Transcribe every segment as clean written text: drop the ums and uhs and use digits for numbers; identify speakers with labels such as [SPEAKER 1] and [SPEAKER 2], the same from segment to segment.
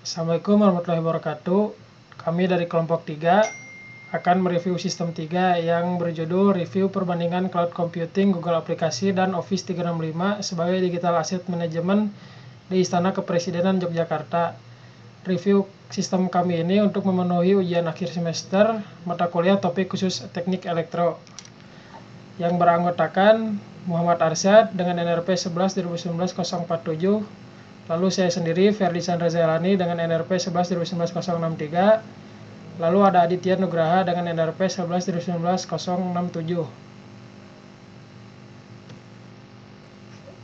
[SPEAKER 1] Assalamualaikum warahmatullahi wabarakatuh. Kami dari kelompok 3 akan mereview sistem 3 yang berjudul Review Perbandingan Cloud Computing, Google Aplikasi, dan Office 365 sebagai Digital Asset Management di Istana Kepresidenan Yogyakarta. Review sistem kami ini untuk memenuhi ujian akhir semester mata kuliah topik khusus teknik elektro yang beranggotakan Muhammad Arsyad dengan NRP 11 2019 047. Lalu saya sendiri, Ferdi Chandra Zailani dengan NRP 11 2019 063. Lalu ada Aditya Nugraha dengan NRP 11 2019 067.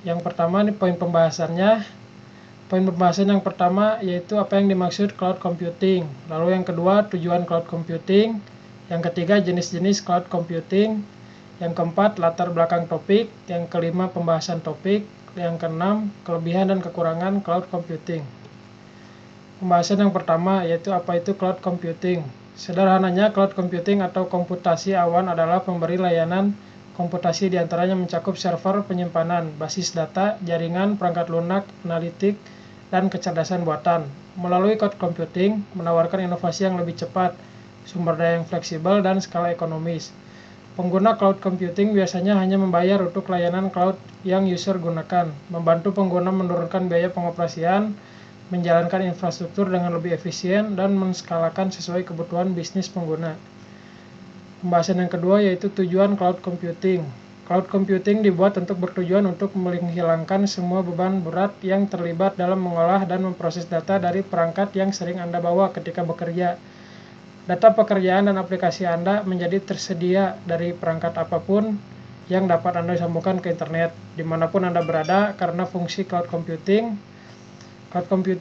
[SPEAKER 1] Yang pertama ini poin pembahasannya. Poin pembahasan yang pertama yaitu apa yang dimaksud cloud computing. Lalu yang kedua, tujuan cloud computing. Yang ketiga, jenis-jenis cloud computing. Yang keempat, latar belakang topik. Yang kelima, pembahasan topik. Yang keenam, kelebihan dan kekurangan cloud computing. Pembahasan yang pertama yaitu apa itu cloud computing. Sederhananya, cloud computing atau komputasi awan adalah pemberi layanan komputasi diantaranya mencakup server, penyimpanan, basis data, jaringan, perangkat lunak, analitik, dan kecerdasan buatan. Melalui cloud computing menawarkan inovasi yang lebih cepat, sumber daya yang fleksibel, dan skala ekonomis. Pengguna cloud computing biasanya hanya membayar untuk layanan cloud yang user gunakan, membantu pengguna menurunkan biaya pengoperasian, menjalankan infrastruktur dengan lebih efisien, dan menskalakan sesuai kebutuhan bisnis pengguna. Pembahasan yang kedua yaitu tujuan cloud computing. Cloud computing dibuat untuk bertujuan untuk menghilangkan semua beban berat yang terlibat dalam mengolah dan memproses data dari perangkat yang sering Anda bawa ketika bekerja. Data pekerjaan dan aplikasi Anda menjadi tersedia dari perangkat apapun yang dapat Anda sambungkan ke internet, dimanapun Anda berada. Karena fungsi cloud computing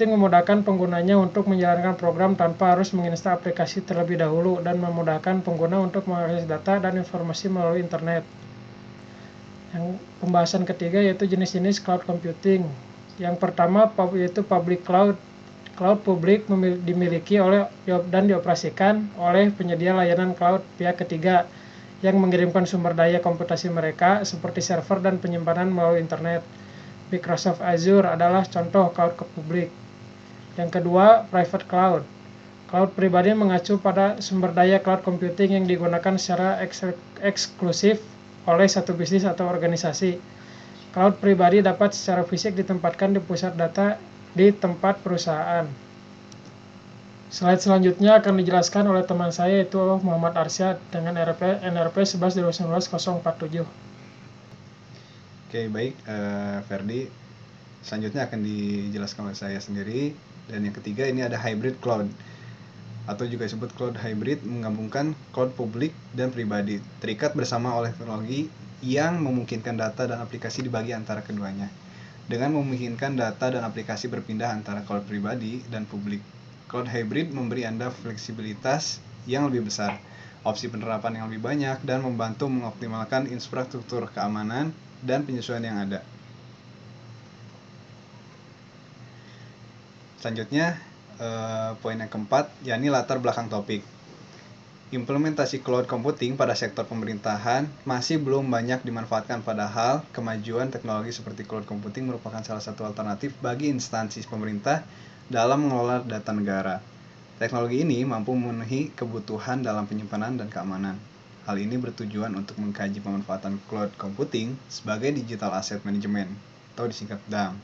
[SPEAKER 1] memudahkan penggunanya untuk menjalankan program tanpa harus menginstal aplikasi terlebih dahulu dan memudahkan pengguna untuk mengakses data dan informasi melalui internet. Yang pembahasan ketiga yaitu jenis-jenis cloud computing. Yang pertama yaitu public cloud. Cloud publik dimiliki oleh dan dioperasikan oleh penyedia layanan cloud pihak ketiga yang mengirimkan sumber daya komputasi mereka seperti server dan penyimpanan melalui internet. Microsoft Azure adalah contoh cloud publik. Yang kedua, private cloud. Cloud pribadi mengacu pada sumber daya cloud computing yang digunakan secara eksklusif oleh satu bisnis atau organisasi. Cloud pribadi dapat secara fisik ditempatkan di pusat data di tempat perusahaan. Slide selanjutnya akan dijelaskan oleh teman saya yaitu Muhammad Arsyad dengan NRP 11 2019 047.
[SPEAKER 2] Oke, baik, Ferdi. Selanjutnya akan dijelaskan oleh saya sendiri. Dan yang ketiga ini ada hybrid cloud atau juga disebut cloud hybrid, menggabungkan cloud publik dan pribadi, terikat bersama oleh teknologi yang memungkinkan data dan aplikasi dibagi antara keduanya. Dengan memungkinkan data dan aplikasi berpindah antara cloud pribadi dan publik, cloud hybrid memberi Anda fleksibilitas yang lebih besar, opsi penerapan yang lebih banyak, dan membantu mengoptimalkan infrastruktur keamanan dan penyesuaian yang ada. Selanjutnya, poin yang keempat, yakni latar belakang topik. Implementasi cloud computing pada sektor pemerintahan masih belum banyak dimanfaatkan, padahal kemajuan teknologi seperti cloud computing merupakan salah satu alternatif bagi instansi pemerintah dalam mengelola data negara. Teknologi ini mampu memenuhi kebutuhan dalam penyimpanan dan keamanan. Hal ini bertujuan untuk mengkaji pemanfaatan cloud computing sebagai digital asset management atau disingkat DAM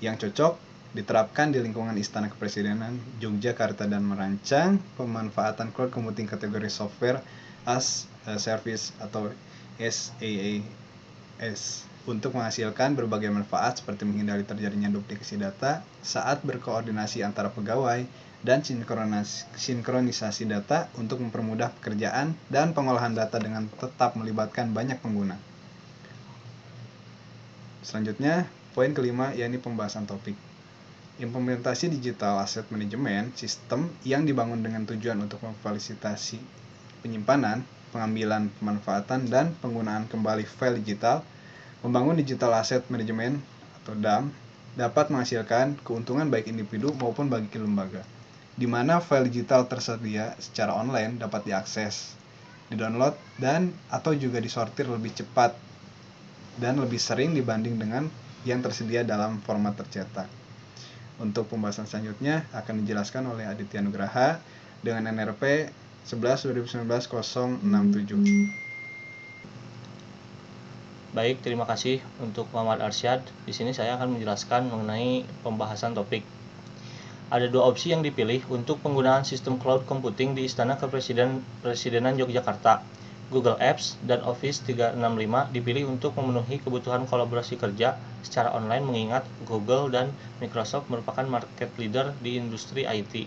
[SPEAKER 2] yang cocok diterapkan di lingkungan Istana Kepresidenan Yogyakarta dan merancang pemanfaatan cloud computing kategori software as a service atau SaaS untuk menghasilkan berbagai manfaat seperti menghindari terjadinya duplikasi data saat berkoordinasi antara pegawai dan sinkronisasi data untuk mempermudah pekerjaan dan pengolahan data dengan tetap melibatkan banyak pengguna. Selanjutnya, poin kelima yakni pembahasan topik. Implementasi digital asset management sistem yang dibangun dengan tujuan untuk memfasilitasi penyimpanan, pengambilan, pemanfaatan, dan penggunaan kembali file digital. Membangun digital asset management atau DAM dapat menghasilkan keuntungan baik individu maupun bagi lembaga, di mana file digital tersedia secara online dapat diakses, didownload, dan atau juga disortir lebih cepat dan lebih sering dibanding dengan yang tersedia dalam format tercetak. Untuk pembahasan selanjutnya akan dijelaskan oleh Aditya Nugraha dengan NRP 11/2019-067.
[SPEAKER 3] Baik, terima kasih untuk Muhammad Arsyad. Di sini saya akan menjelaskan mengenai pembahasan topik. Ada dua opsi yang dipilih untuk penggunaan sistem cloud computing di Istana Kepresidenan Yogyakarta. Google Apps dan Office 365 dipilih untuk memenuhi kebutuhan kolaborasi kerja secara online mengingat Google dan Microsoft merupakan market leader di industri IT.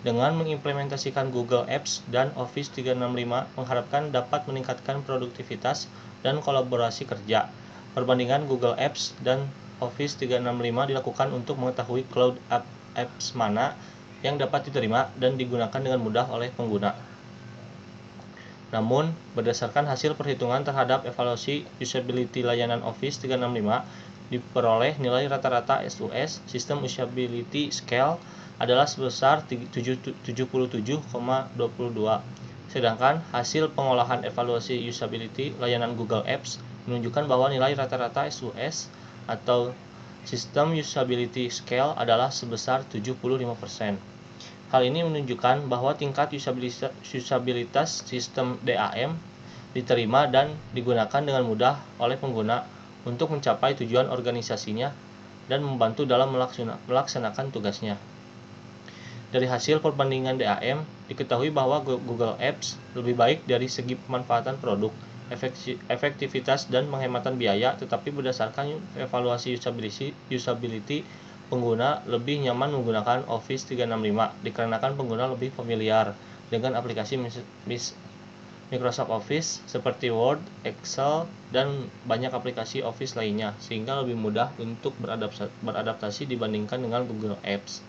[SPEAKER 3] Dengan mengimplementasikan Google Apps dan Office 365 mengharapkan dapat meningkatkan produktivitas dan kolaborasi kerja. Perbandingan Google Apps dan Office 365 dilakukan untuk mengetahui cloud apps mana yang dapat diterima dan digunakan dengan mudah oleh pengguna. Namun, berdasarkan hasil perhitungan terhadap evaluasi usability layanan Office 365, diperoleh nilai rata-rata SUS System Usability Scale adalah sebesar 77,22. Sedangkan hasil pengolahan evaluasi usability layanan Google Apps menunjukkan bahwa nilai rata-rata SUS atau System Usability Scale adalah sebesar 75%. Hal ini menunjukkan bahwa tingkat usabilitas sistem DAM diterima dan digunakan dengan mudah oleh pengguna untuk mencapai tujuan organisasinya dan membantu dalam melaksanakan tugasnya. Dari hasil perbandingan DAM, diketahui bahwa Google Apps lebih baik dari segi pemanfaatan produk, efektivitas dan penghematan biaya, tetapi berdasarkan evaluasi usability, pengguna lebih nyaman menggunakan Office 365 dikarenakan pengguna lebih familiar dengan aplikasi Microsoft Office seperti Word, Excel, dan banyak aplikasi Office lainnya, sehingga lebih mudah untuk beradaptasi dibandingkan dengan Google Apps.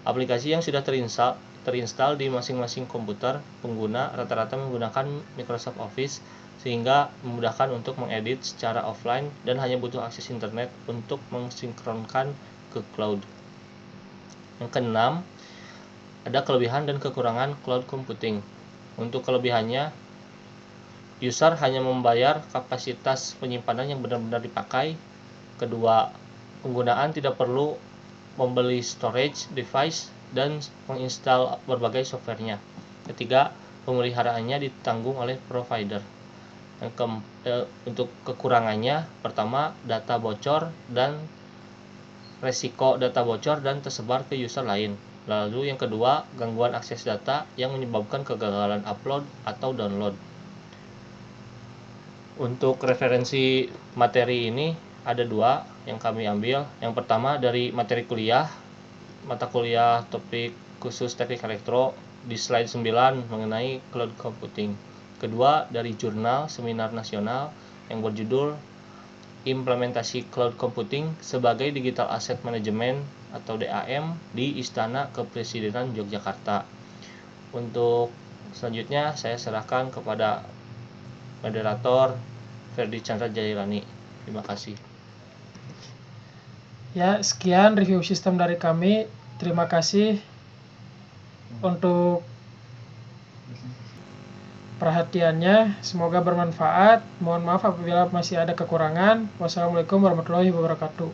[SPEAKER 3] Aplikasi yang sudah terinstall di masing-masing komputer pengguna rata-rata menggunakan Microsoft Office, sehingga memudahkan untuk mengedit secara offline dan hanya butuh akses internet untuk mensinkronkan ke cloud. Yang keenam, ada kelebihan dan kekurangan cloud computing. Untuk kelebihannya, user hanya membayar kapasitas penyimpanan yang benar-benar dipakai. Kedua, penggunaan tidak perlu membeli storage device dan menginstal berbagai softwarenya. Ketiga, pemeliharaannya ditanggung oleh provider. Untuk kekurangannya, pertama, data bocor dan resiko data bocor dan tersebar ke user lain. Lalu yang kedua, gangguan akses data yang menyebabkan kegagalan upload atau download. Untuk referensi materi ini ada dua yang kami ambil. Yang pertama dari materi kuliah, mata kuliah topik khusus teknik elektro di slide 9 mengenai cloud computing. Kedua dari jurnal seminar nasional yang berjudul Implementasi Cloud Computing sebagai Digital Asset Management atau DAM di Istana Kepresidenan Yogyakarta. Untuk selanjutnya saya serahkan kepada moderator Ferdi Chandra Jailani. Terima kasih.
[SPEAKER 1] Ya, sekian review sistem dari kami. Terima kasih untuk perhatiannya, semoga bermanfaat. Mohon maaf apabila masih ada kekurangan. Wassalamualaikum warahmatullahi wabarakatuh.